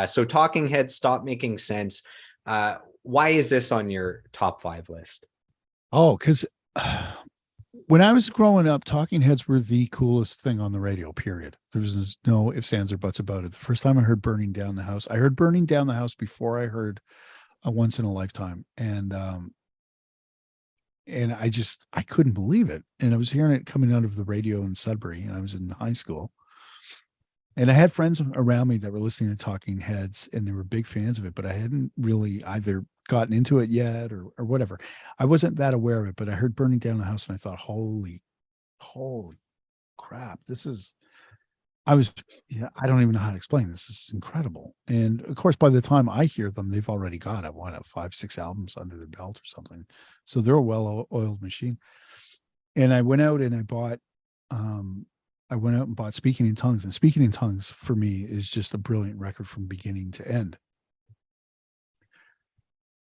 So Talking Heads, Stop Making Sense. Why is this on your top 5 list? Oh, because when I was growing up, Talking Heads were the coolest thing on the radio, period. There was no ifs, ands, or buts about it. The first time I heard Burning Down the House, I heard Burning Down the House before I heard a Once in a Lifetime. And I couldn't believe it. And I was hearing it coming out of the radio in Sudbury, and I was in high school. And I had friends around me that were listening to Talking Heads, and they were big fans of it, but I hadn't really either gotten into it yet or whatever. I wasn't that aware of it, but I heard Burning Down the House and I thought, holy crap. I don't even know how to explain this. This is incredible. And of course, by the time I hear them, they've already got, 5, 6 albums under their belt or something. So they're a well-oiled machine. And I went out and bought Speaking in Tongues, and Speaking in Tongues for me is just a brilliant record from beginning to end.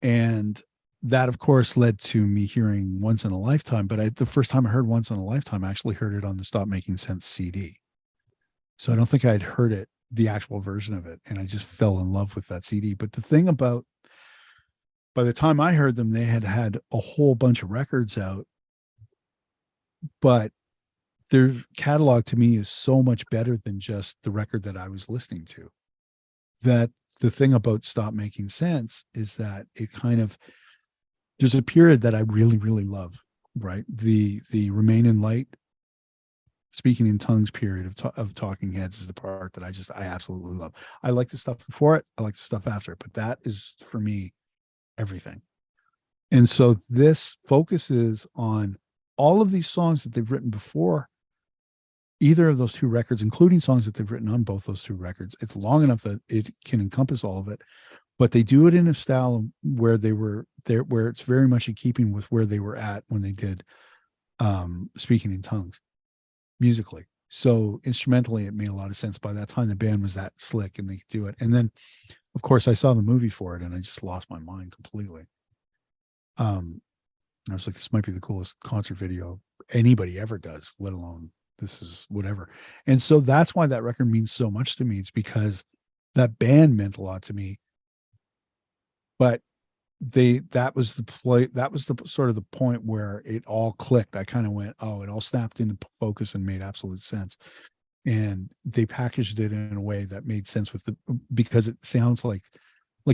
And that, of course, led to me hearing Once in a Lifetime. But the first time I heard Once in a Lifetime, I actually heard it on the Stop Making Sense CD. So I don't think I'd heard it, the actual version of it. And I just fell in love with that CD. But the thing about, by the time I heard them, they had a whole bunch of records out. But their catalog to me is so much better than just the record that I was listening to. That the thing about Stop Making Sense is that it there's a period that I really, really love, right? The Remain in Light, Speaking in Tongues period of Talking Heads is the part that I absolutely love. I like the stuff before it, I like the stuff after it, but that is for me everything. And so this focuses on all of these songs that they've written before either of those two records, including songs that they've written on both those two records. It's long enough that it can encompass all of it, but they do it in a style where they were there, where it's very much in keeping with where they were at when they did Speaking in Tongues musically. So instrumentally, it made a lot of sense. By that time, the band was that slick and they could do it. And then, of course, I saw the movie for it and I just lost my mind completely. And I was like, this might be the coolest concert video anybody ever does, let alone this is whatever. And so that's why that record means so much to me. It's because that band meant a lot to me. But that was the sort of the point where it all clicked. I kind of went, oh, it all snapped into focus and made absolute sense. And they packaged it in a way that made sense because it sounds like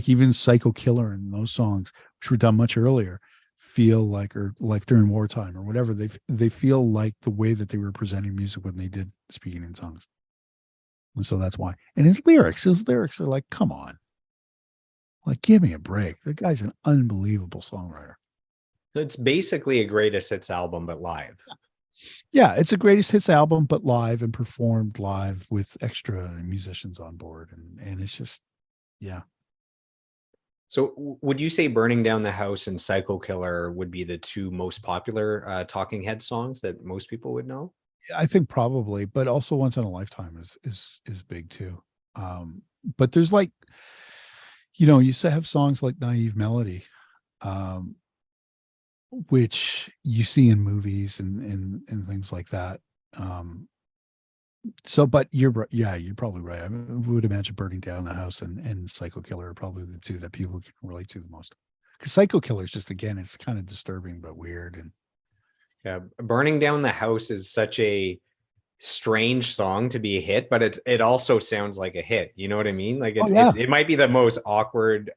even Psycho Killer and those songs, which were done much earlier, feel like, or like during wartime or whatever, they feel like the way that they were presenting music when they did Speaking in Tongues. And so that's why. And his lyrics are like, come on, like, give me a break. The guy's an unbelievable songwriter. It's basically a greatest hits album, but live. Yeah, it's a greatest hits album, but live and performed live with extra musicians on board. And it's just, yeah. So would you say Burning Down the House and Psycho Killer would be the two most popular Talking Head songs that most people would know? I think probably, but also Once in a Lifetime is big too. But there's like, you used to have songs like Naive Melody, which you see in movies and things like that. So, but you're probably right. I would imagine Burning Down the House and Psycho Killer are probably the two that people can relate to the most. Because Psycho Killer is just, again, it's kind of disturbing but weird. And yeah, Burning Down the House is such a strange song to be a hit, but it also sounds like a hit. You know what I mean? Like it might be the most awkward,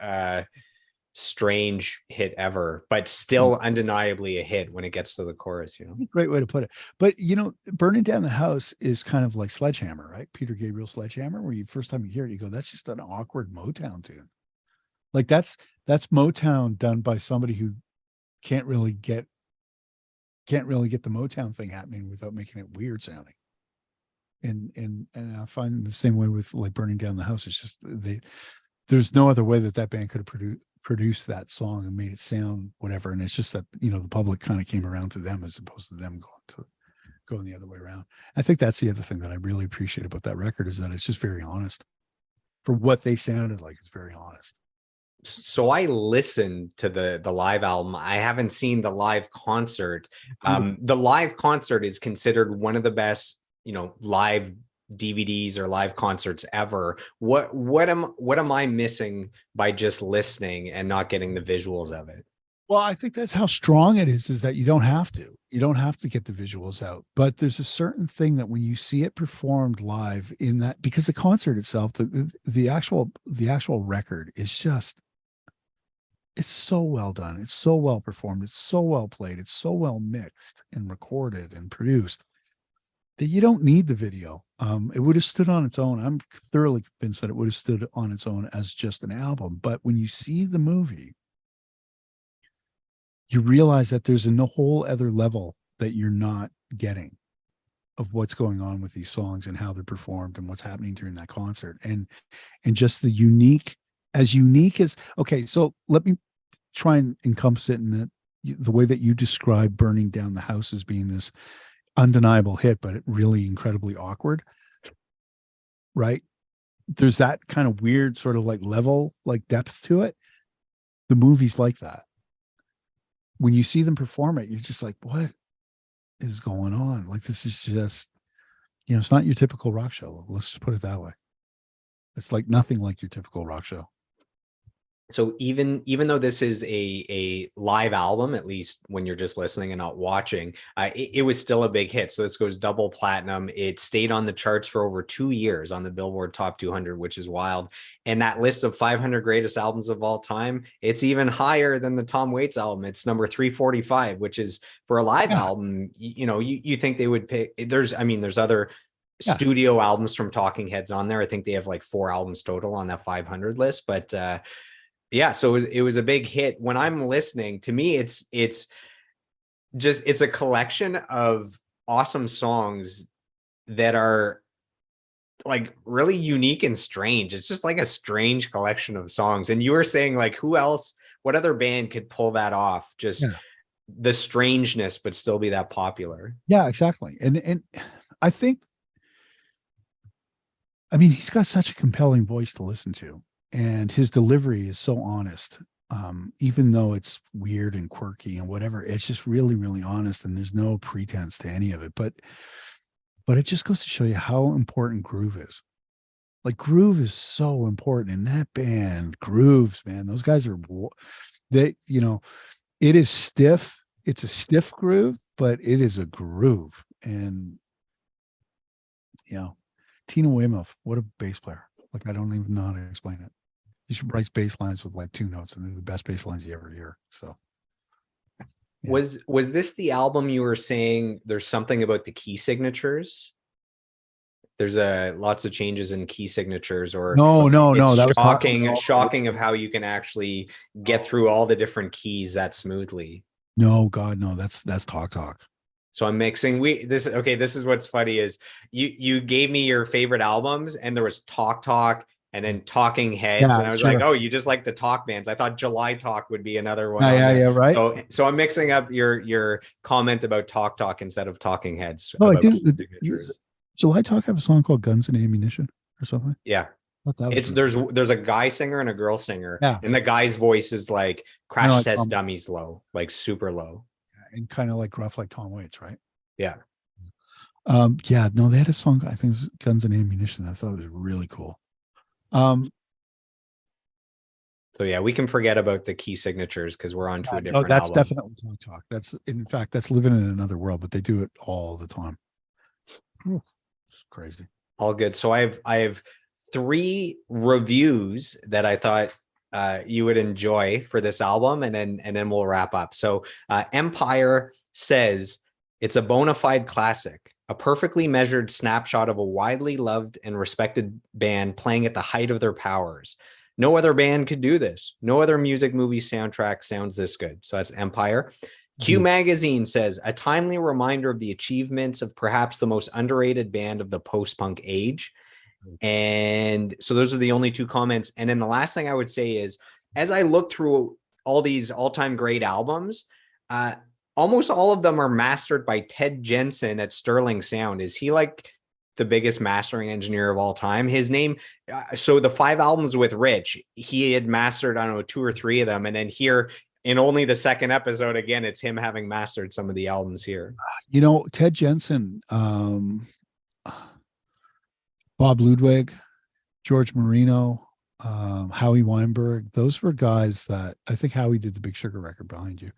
strange hit ever, but still undeniably a hit when it gets to the chorus. Great way to put it. But Burning Down the House is kind of like Sledgehammer, right? Peter Gabriel Sledgehammer, where first time you hear it, you go, that's just an awkward Motown tune. Like that's Motown done by somebody who can't really get the Motown thing happening without making it weird sounding. And I find the same way with like Burning Down the House. It's just there's no other way that band could have produced that song and made it sound whatever. And it's just that the public kind of came around to them as opposed to them going the other way around. I think that's the other thing that I really appreciate about that record is that it's just very honest for what they sounded like. It's very honest. So I listened to the live album. I haven't seen the live concert. The live concert is considered one of the best, live DVDs or live concerts ever. What am I missing by just listening and not getting the visuals of it? Well, I think that's how strong it is that you don't have to. You don't have to get the visuals out. But there's a certain thing that when you see it performed live in that, because the concert itself, the actual record is just, it's so well done. It's so well performed. It's so well played. It's so well mixed and recorded and produced that you don't need the video. It would have stood on its own. I'm thoroughly convinced that it would have stood on its own as just an album. But when you see the movie, you realize that there's a whole other level that you're not getting of what's going on with these songs and how they're performed and what's happening during that concert. And just the unique as, okay, so let me try and encompass it in that the way that you describe Burning Down the House as being this undeniable hit, but really incredibly awkward, right? There's that kind of weird sort of like level, like depth to it. The movie's like that. When you see them perform it, you're just like, what is going on? Like, this is just, it's not your typical rock show. Let's just put it that way. It's like nothing like your typical rock show. So even though this is a live album, at least when you're just listening and not watching, it was still a big hit. So this goes double platinum. It stayed on the charts for over 2 years on the Billboard Top 200, which is wild. And that list of 500 greatest albums of all time, it's even higher than the Tom Waits album. It's number 345, which is, for a live album, you think they would pick. There's other studio albums from Talking Heads on there. I think they have like 4 albums total on that 500 list, but yeah, so it was a big hit. When I'm listening, to me, it's a collection of awesome songs that are like really unique and strange. It's just like a strange collection of songs. And you were saying, like, what other band could pull that off? Just the strangeness, but still be that popular. Yeah, exactly. And I think, he's got such a compelling voice to listen to. And his delivery is so honest, even though it's weird and quirky and whatever. It's just really, really honest, and there's no pretense to any of it. But it just goes to show you how important groove is. Like, groove is so important in that band. Grooves, man. Those guys are, it is stiff. It's a stiff groove, but it is a groove. And Tina Weymouth, what a bass player. Like, I don't even know how to explain it. She writes bass lines with like 2 notes, and they're the best bass lines you ever hear. So, yeah. Was this the album you were saying there's something about the key signatures? There's lots of changes in key signatures, or no. That was shocking of how you can actually get through all the different keys that smoothly. No, God, no. That's Talk. So I'm mixing. This is what's funny is you gave me your favorite albums, and there was Talk and then Talking Heads, and I was like, oh, you just like the Talk bands. I thought July Talk would be another one. Yeah, right. So I'm mixing up your comment about Talk instead of Talking Heads. Oh, I do. July Talk have a song called Guns and Ammunition or something? Yeah. There's a guy singer and a girl singer, and the guy's voice is like Crash Test Dummies low, like super low. And kind of like gruff, like Tom Waits, right? Yeah. No, they had a song, I think it was Guns and Ammunition. I thought it was really cool. So yeah, we can forget about the key signatures because we're on to a different that's album. Definitely Talk. That's, in fact, that's living in another world, but they do it all the time. It's crazy. All good. So I have 3 reviews that I thought you would enjoy for this album, and then we'll wrap up. So Empire says it's a bona fide classic, a perfectly measured snapshot of a widely loved and respected band playing at the height of their powers. No other band could do this. No other music movie soundtrack sounds this good. So that's Empire. Q Magazine says a timely reminder of the achievements of perhaps the most underrated band of the post-punk age. And so those are the only 2 comments. And then the last thing I would say is, as I look through all these all-time great albums, almost all of them are mastered by Ted Jensen at Sterling Sound. Is he like the biggest mastering engineer of all time? His name, so the 5 albums with Rich, he had mastered, I don't know, 2 or 3 of them. And then here in only the 2nd episode, again, it's him having mastered some of the albums here. Ted Jensen, Bob Ludwig, George Marino, Howie Weinberg. Those were guys that I think Howie did the Big Sugar record behind you.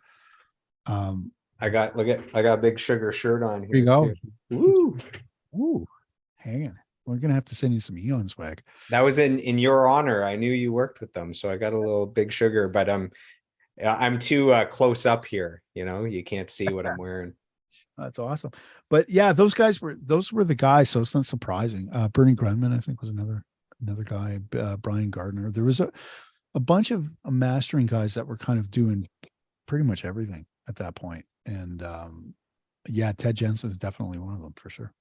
I got a Big Sugar shirt on Here you here go. too. Woo! Ooh, hanging. We're gonna have to send you some Eon swag. That was in your honor. I knew you worked with them, so I got a little Big Sugar, but I'm too close up here. You know, you can't see what I'm wearing. That's awesome. But yeah, those were the guys. So it's not surprising. Bernie Grunman, I think, was another guy. Brian Gardner. There was a bunch of mastering guys that were kind of doing pretty much everything at that point. And yeah, Ted Jensen is definitely one of them for sure.